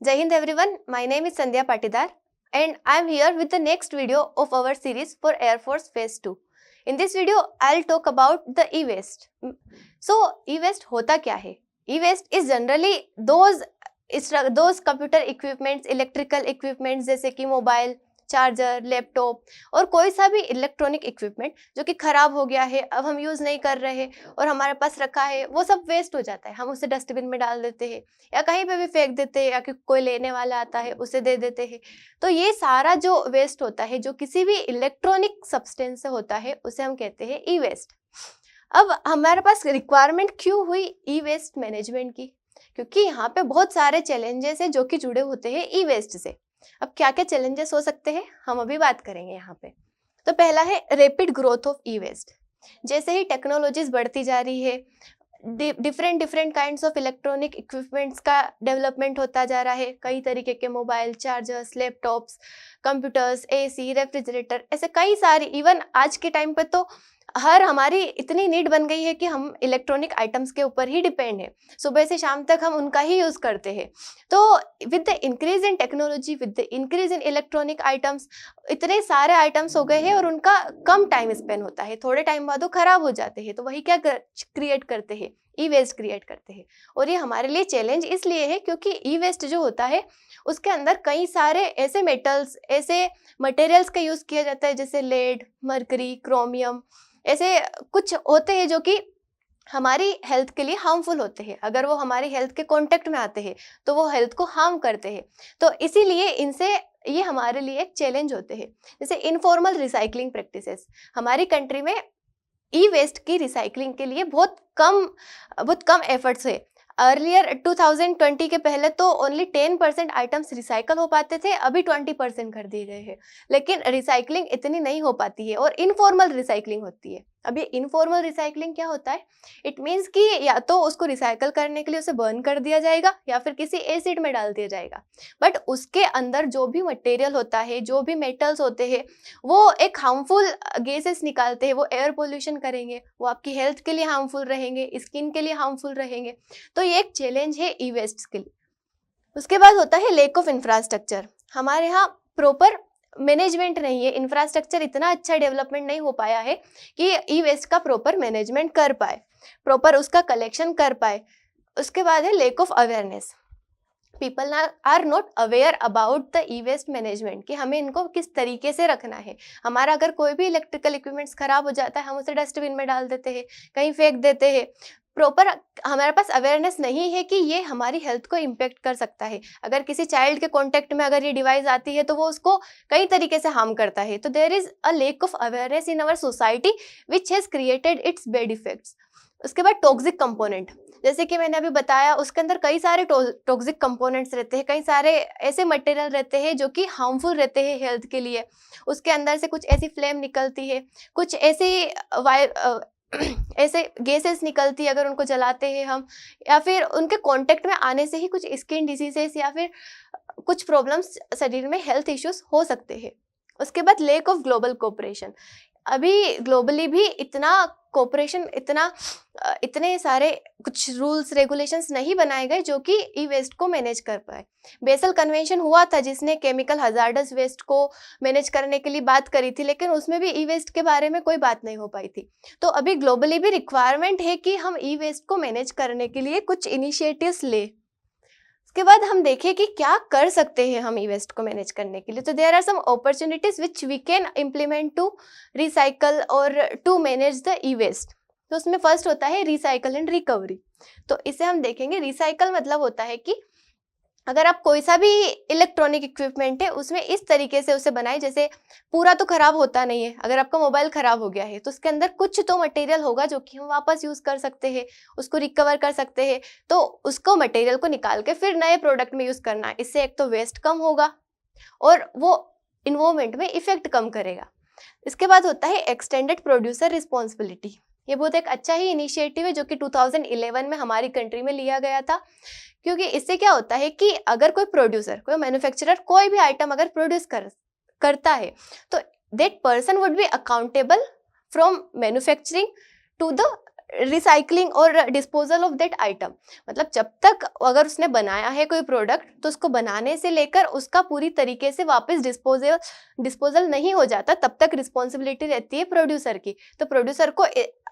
Jai Hind everyone, my name is Sandhya Patidar and I am here with the next video of our series for Air Force Phase 2. In this video, I'll talk about the e-waste. So, e-waste होता क्या है? E-waste is generally those computer equipments, electrical equipments जैसे कि mobile, charger, laptop और कोई सा भी electronic equipment जो कि खराब हो गया है, अब हम यूज़ नहीं कर रहे और हमारे पास रखा है, वो सब वेस्ट हो जाता है। हम उसे डस्टबिन में डाल देते हैं या कहीं पे भी फेंक देते हैं या कि कोई लेने वाला आता है उसे दे देते हैं। तो ये सारा जो वेस्ट होता है जो किसी भी इलेक्ट्रॉनिक सब्सटेंस से होता है उसे हम कहते हैं ई वेस्ट। अब हमारे पास रिक्वायरमेंट क्यों हुई ई वेस्ट मैनेजमेंट की? क्योंकि यहाँ पे बहुत सारे चैलेंजेस हैं जो कि जुड़े होते हैं ई वेस्ट से। अब क्या क्या चैलेंजेस हो सकते हैं हम अभी बात करेंगे यहाँ पे। तो पहला है rapid growth of e waste. जैसे ही टेक्नोलॉजीज बढ़ती जा रही है, different kinds of electronic equipments का डेवलपमेंट होता जा रहा है। कई तरीके के mobile, chargers, laptops, computers, AC, refrigerator, ऐसे कई सारी, इवन आज के टाइम पे तो हर हमारी इतनी नीड बन गई है कि हम इलेक्ट्रॉनिक आइटम्स के ऊपर ही डिपेंड है। सुबह से शाम तक हम उनका ही यूज़ करते हैं। तो with the increase in technology, with the increase in electronic items, इतने सारे आइटम्स हो गए हैं और उनका कम टाइम स्पेंड होता है, थोड़े टाइम बाद वो खराब हो जाते हैं। तो वही क्या क्रिएट करते हैं, ई वेस्ट क्रिएट करते हैं। और ये हमारे लिए चैलेंज इसलिए है क्योंकि ई वेस्ट जो होता है उसके अंदर कई सारे ऐसे मेटल्स, ऐसे मटेरियल्स का यूज़ किया जाता है जैसे लेड, मरकरी, क्रोमियम, ऐसे कुछ होते हैं जो कि हमारी हेल्थ के लिए हार्मफुल होते हैं। अगर वो हमारी हेल्थ के कांटेक्ट में आते हैं तो वो हेल्थ को हार्म करते हैं। तो इसीलिए इनसे ये हमारे लिए एक चैलेंज होते हैं। जैसे इनफॉर्मल रिसाइकलिंग प्रैक्टिसेस, हमारी कंट्री में ई वेस्ट की रिसाइकलिंग के लिए बहुत कम एफर्ट्स है। अर्लियर 2020 के पहले तो ओनली 10% आइटम्स रिसाइकल हो पाते थे, अभी 20% कर दिए गए हैं। लेकिन रिसाइकलिंग इतनी नहीं हो पाती है और इनफॉर्मल रिसाइकलिंग होती है। अब ये इनफॉर्मल रिसाइकलिंग क्या होता है? इट मीन्स कि या तो उसको रिसाइकल करने के लिए उसे बर्न कर दिया जाएगा या फिर किसी एसिड में डाल दिया जाएगा, बट उसके अंदर जो भी मटेरियल होता है, जो भी मेटल्स होते हैं, वो एक हार्मफुल गैसेस निकालते हैं। वो एयर पोल्यूशन करेंगे, वो आपकी हेल्थ के लिए हार्मफुल रहेंगे, स्किन के लिए हार्मफुल रहेंगे। तो ये एक चैलेंज है ई वेस्ट के लिए। उसके बाद होता है लैक ऑफ इंफ्रास्ट्रक्चर। हमारे यहाँ प्रॉपर मैनेजमेंट नहीं है, इंफ्रास्ट्रक्चर इतना अच्छा डेवलपमेंट नहीं हो पाया है कि ई वेस्ट का प्रॉपर मैनेजमेंट कर पाए, प्रॉपर उसका कलेक्शन कर पाए। उसके बाद है lack of awareness. People are not aware about the E waste management, कि हमें इनको किस तरीके से रखना है। हमारा अगर कोई भी इलेक्ट्रिकल इक्विपमेंट्स खराब हो जाता है, हम उसे डस्टबिन में डाल देते हैं, कहीं फेंक देते हैं। प्रॉपर हमारे पास अवेयरनेस नहीं है कि ये हमारी हेल्थ को इम्पेक्ट कर सकता है। अगर किसी चाइल्ड के कॉन्टेक्ट में अगर ये डिवाइस आती है तो वो उसको कई तरीके से हार्म करता है। तो there is a lack of awareness in our society which has created its bad effects. उसके बाद टॉक्सिक कंपोनेंट, जैसे कि मैंने अभी बताया, उसके अंदर कई सारे टॉक्सिक कंपोनेंट्स रहते हैं, कई सारे ऐसे मटेरियल रहते हैं जो कि हार्मफुल रहते हैं हेल्थ के लिए। उसके अंदर से कुछ ऐसी फ्लेम निकलती है, कुछ ऐसी ऐसे गैसेस निकलती है अगर उनको जलाते हैं हम, या फिर उनके कांटेक्ट में आने से ही कुछ स्किन डिजीजेस या फिर कुछ प्रॉब्लम्स शरीर में, हेल्थ इश्यूज हो सकते हैं। उसके बाद लैक ऑफ ग्लोबल कोऑपरेशन। अभी ग्लोबली भी इतना कोऑपरेशन, इतने सारे कुछ रूल्स रेगुलेशंस नहीं बनाए गए जो कि ई वेस्ट को मैनेज कर पाए। बेसल कन्वेंशन हुआ था जिसने केमिकल हजार्डस वेस्ट को मैनेज करने के लिए बात करी थी, लेकिन उसमें भी ई वेस्ट के बारे में कोई बात नहीं हो पाई थी। तो अभी ग्लोबली भी रिक्वायरमेंट है कि हम ई वेस्ट को मैनेज करने के लिए कुछ इनिशिएटिव्स ले। उसके बाद हम देखें कि क्या कर सकते हैं हम ई वेस्ट को मैनेज करने के लिए। तो there are some opportunities which we can implement to recycle और to manage the E waste. तो उसमें फर्स्ट होता है रिसाइकल एंड रिकवरी। तो इसे हम देखेंगे। रिसाइकल मतलब होता है कि अगर आप कोई सा भी इलेक्ट्रॉनिक इक्विपमेंट है उसमें इस तरीके से उसे बनाए, जैसे पूरा तो खराब होता नहीं है। अगर आपका मोबाइल खराब हो गया है तो उसके अंदर कुछ तो मटेरियल होगा जो कि हम वापस यूज़ कर सकते हैं, उसको रिकवर कर सकते हैं। तो उसको मटेरियल को निकाल के फिर नए प्रोडक्ट में यूज़ करना है। इससे एक तो वेस्ट कम होगा और वो इन्वायरमेंट में इफेक्ट कम करेगा। इसके बाद होता है एक्सटेंडेड प्रोड्यूसर रिस्पॉन्सिबिलिटी। ये बहुत एक अच्छा ही इनिशिएटिव है जो कि 2011 में हमारी कंट्री में लिया गया था। क्योंकि इससे क्या होता है कि अगर कोई प्रोड्यूसर, कोई मैन्युफैक्चरर कोई भी आइटम अगर प्रोड्यूस करता है तो that person would be accountable from manufacturing to the recycling और डिस्पोजल ऑफ दैट आइटम, मतलब जब तक अगर उसने बनाया है कोई प्रोडक्ट तो उसको बनाने से लेकर उसका पूरी तरीके से वापस डिस्पोजल नहीं हो जाता तब तक रिस्पॉन्सिबिलिटी रहती है प्रोड्यूसर की। तो प्रोड्यूसर को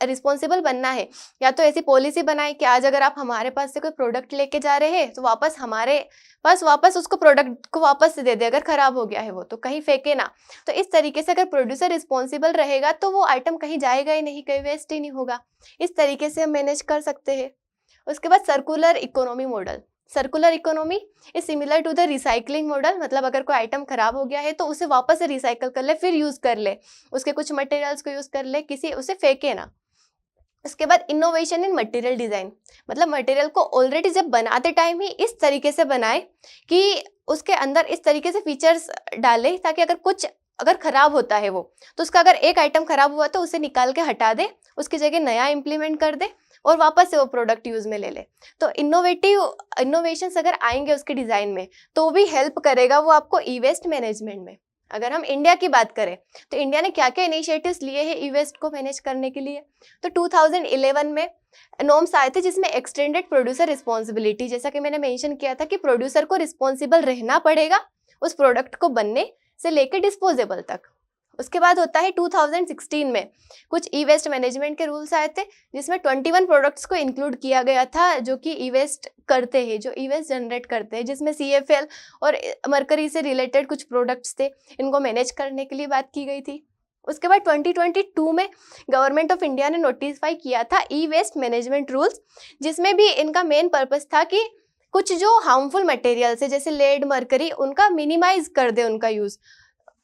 रिस्पॉन्सिबल बनना है, या तो ऐसी पॉलिसी बनाए कि आज अगर आप हमारे पास से कोई प्रोडक्ट लेके जा रहे हैं तो वापस हमारे पास वापस उसको प्रोडक्ट को वापस दे दे, अगर खराब हो गया है वो तो कहीं फेंके ना। तो इस तरीके से अगर प्रोड्यूसर रिस्पॉन्सिबल रहेगा तो वो आइटम कहीं जाएगा ही नहीं, कहीं वेस्ट ही नहीं होगा। इस तरीके से हम मैनेज कर सकते हैं। उसके बाद circular economy model. Circular economy is similar to the recycling model, मतलब अगर कोई आइटम खराब हो गया है तो उसे वापस से रिसाइकल कर ले, फिर यूज कर ले, उसके कुछ मटेरियल्स को यूज कर ले, किसी उसे फेंके ना। उसके बाद इनोवेशन इन मटेरियल डिजाइन, मतलब मटेरियल को ऑलरेडी जब बनाते टाइम ही इस तरीके से बनाए कि उसके अंदर इस तरीके से फीचर्स डाले ताकि अगर खराब होता है वो तो उसका अगर एक आइटम खराब हुआ तो उसे निकाल के हटा दे, उसकी जगह नया इम्प्लीमेंट कर दे और वापस से वो प्रोडक्ट यूज में ले ले। तो इनोवेशंस अगर आएंगे उसके डिजाइन में तो भी हेल्प करेगा वो आपको ई वेस्ट मैनेजमेंट में। अगर हम इंडिया की बात करें तो इंडिया ने क्या क्या इनिशिएटिव्स लिए हैं ई वेस्ट को मैनेज करने के लिए। तो 2011 में नॉर्म्स आए थे जिसमें एक्सटेंडेड प्रोड्यूसर रिस्पॉन्सिबिलिटी, जैसा कि मैंने मेंशन किया था कि प्रोड्यूसर को रिस्पॉन्सिबल रहना पड़ेगा उस प्रोडक्ट को बनने से लेकर डिस्पोजेबल तक। उसके बाद होता है 2016 में कुछ ई वेस्ट मैनेजमेंट के रूल्स आए थे जिसमें 21 प्रोडक्ट्स को इंक्लूड किया गया था जो कि ई वेस्ट करते हैं, जो ई वेस्ट जनरेट करते हैं, जिसमें CFL और मरकरी से रिलेटेड कुछ प्रोडक्ट्स थे, इनको मैनेज करने के लिए बात की गई थी। उसके बाद 2022 में गवर्नमेंट ऑफ इंडिया ने नोटिफाई किया था ई वेस्ट मैनेजमेंट रूल्स, जिसमें भी इनका मेन पर्पस था कि कुछ जो हार्मफुल मटेरियल्स है जैसे लेड, मरकरी, उनका मिनिमाइज कर दे उनका यूज।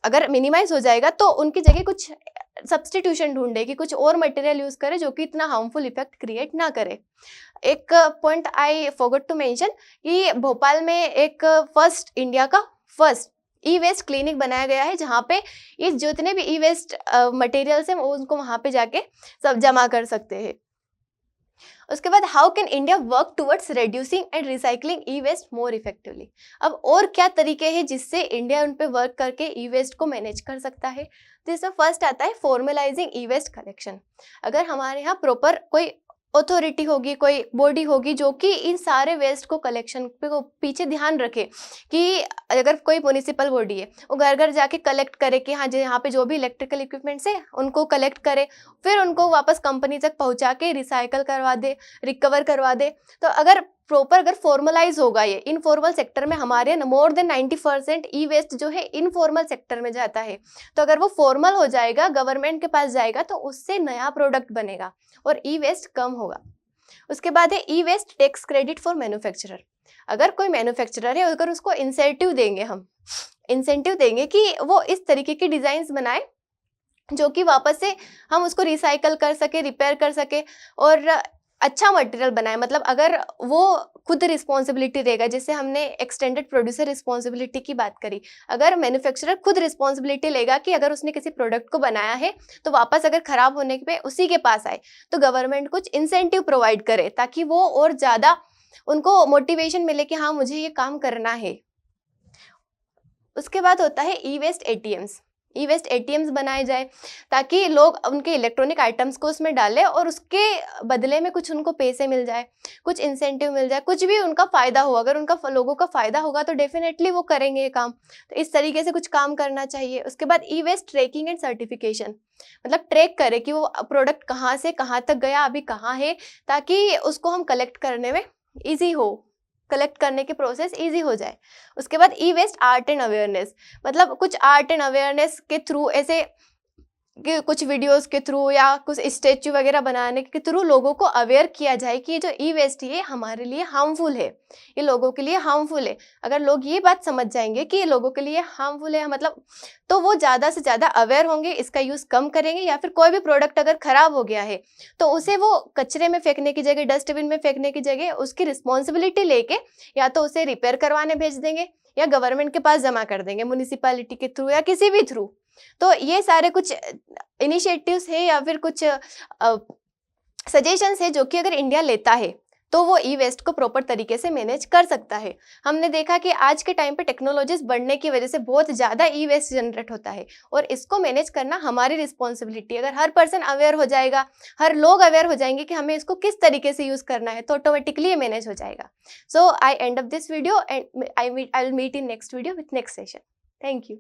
अगर मिनिमाइज हो जाएगा तो उनकी जगह कुछ सब्सटीट्यूशन ढूंढे कि कुछ और मटेरियल यूज करे जो कि इतना हार्मफुल इफेक्ट क्रिएट ना करे। एक point I forgot to mention कि भोपाल में एक इंडिया का फर्स्ट ई वेस्ट क्लिनिक बनाया गया है जहाँ पे इस जितने भी ई वेस्ट मटेरियल्स हैं उनको वहाँ पे जाके सब जमा कर सकते हैं। उसके बाद how can India work towards reducing and recycling e waste more effectively. अब और क्या तरीके हैं जिससे इंडिया उन पे वर्क करके ई वेस्ट को मैनेज कर सकता है। तो इसमें फर्स्ट आता है फॉर्मलाइजिंग ई वेस्ट कलेक्शन। अगर हमारे यहाँ प्रॉपर कोई अथॉरिटी होगी, कोई बॉडी होगी जो कि इन सारे वेस्ट को कलेक्शन पे को पीछे ध्यान रखे कि अगर कोई म्युनिसिपल बॉडी है वो घर घर जाके कलेक्ट करे कि हाँ यहाँ पे जो भी इलेक्ट्रिकल इक्विपमेंट्स है उनको कलेक्ट करे, फिर उनको वापस कंपनी तक पहुँचा के रिसाइकल करवा दे, रिकवर करवा दे। तो अगर फॉर्मलाइज होगा ये, इनफॉर्मल सेक्टर में हमारे यहाँ मोर देन 90% ई वेस्ट जो है इनफॉर्मल सेक्टर में जाता है। तो अगर वो फॉर्मल हो जाएगा, गवर्नमेंट के पास जाएगा तो उससे नया प्रोडक्ट बनेगा और ई वेस्ट कम होगा। उसके बाद है E waste tax credit for manufacturer. अगर कोई मैन्युफैक्चरर है, अगर उसको इंसेंटिव देंगे, हम इंसेंटिव देंगे कि वो इस तरीके की डिजाइन्स बनाए जो कि वापस से हम उसको रिसाइकल कर सके, रिपेयर कर सके और अच्छा मटेरियल बनाए। मतलब अगर वो खुद रिस्पॉन्सिबिलिटी देगा, जैसे हमने एक्सटेंडेड प्रोड्यूसर रिस्पॉन्सिबिलिटी की बात करी, अगर मैन्युफैक्चरर खुद रिस्पॉन्सिबिलिटी लेगा कि अगर उसने किसी प्रोडक्ट को बनाया है तो वापस अगर खराब होने पे उसी के पास आए तो गवर्नमेंट कुछ इंसेंटिव प्रोवाइड करे ताकि वो और ज़्यादा उनको मोटिवेशन मिले कि हाँ मुझे ये काम करना है। उसके बाद होता है ई वेस्ट ATMs। ई वेस्ट ATMs बनाए जाए ताकि लोग उनके इलेक्ट्रॉनिक आइटम्स को उसमें डालें और उसके बदले में कुछ उनको पैसे मिल जाए, कुछ इंसेंटिव मिल जाए, कुछ भी उनका फ़ायदा हो। अगर उनका लोगों का फ़ायदा होगा तो डेफिनेटली वो करेंगे ये काम। तो इस तरीके से कुछ काम करना चाहिए। उसके बाद ई वेस्ट ट्रैकिंग एंड सर्टिफिकेशन, मतलब ट्रैक करे कि वो प्रोडक्ट कहाँ से कहाँ तक गया, अभी कहाँ है, ताकि उसको हम कलेक्ट करने में ईजी हो, कलेक्ट करने के प्रोसेस इजी हो जाए। उसके बाद ई वेस्ट आर्ट एंड अवेयरनेस, मतलब कुछ आर्ट एंड अवेयरनेस के थ्रू, ऐसे कि कुछ वीडियोस के थ्रू या कुछ स्टैचू वगैरह बनाने के थ्रू लोगों को अवेयर किया जाए कि ये जो ई वेस्ट है हमारे लिए हार्मफुल है, ये लोगों के लिए हार्मफुल है। अगर लोग ये बात समझ जाएंगे कि ये लोगों के लिए हार्मफुल है, मतलब तो वो ज़्यादा से ज़्यादा अवेयर होंगे, इसका यूज़ कम करेंगे। या फिर कोई भी प्रोडक्ट अगर ख़राब हो गया है तो उसे वो कचरे में फेंकने की जगह, डस्टबिन में फेंकने की जगह उसकी रिस्पॉन्सिबिलिटी लेके या तो उसे रिपेयर करवाने भेज देंगे या गवर्नमेंट के पास जमा कर देंगे, म्युनिसिपैलिटी के थ्रू या किसी भी थ्रू। तो ये सारे कुछ इनिशिएटिव्स है या फिर कुछ सजेशंस है जो कि अगर इंडिया लेता है तो वो ई वेस्ट को प्रॉपर तरीके से मैनेज कर सकता है। हमने देखा कि आज के टाइम पे टेक्नोलॉजीज बढ़ने की वजह से बहुत ज़्यादा ई वेस्ट जनरेट होता है और इसको मैनेज करना हमारी रिस्पॉन्सिबिलिटी है। अगर हर पर्सन अवेयर हो जाएगा, हर लोग अवेयर हो जाएंगे कि हमें इसको किस तरीके से यूज़ करना है, तो ऑटोमेटिकली ये मैनेज हो जाएगा। So I end up this video and I will meet in next video with next session. Thank you.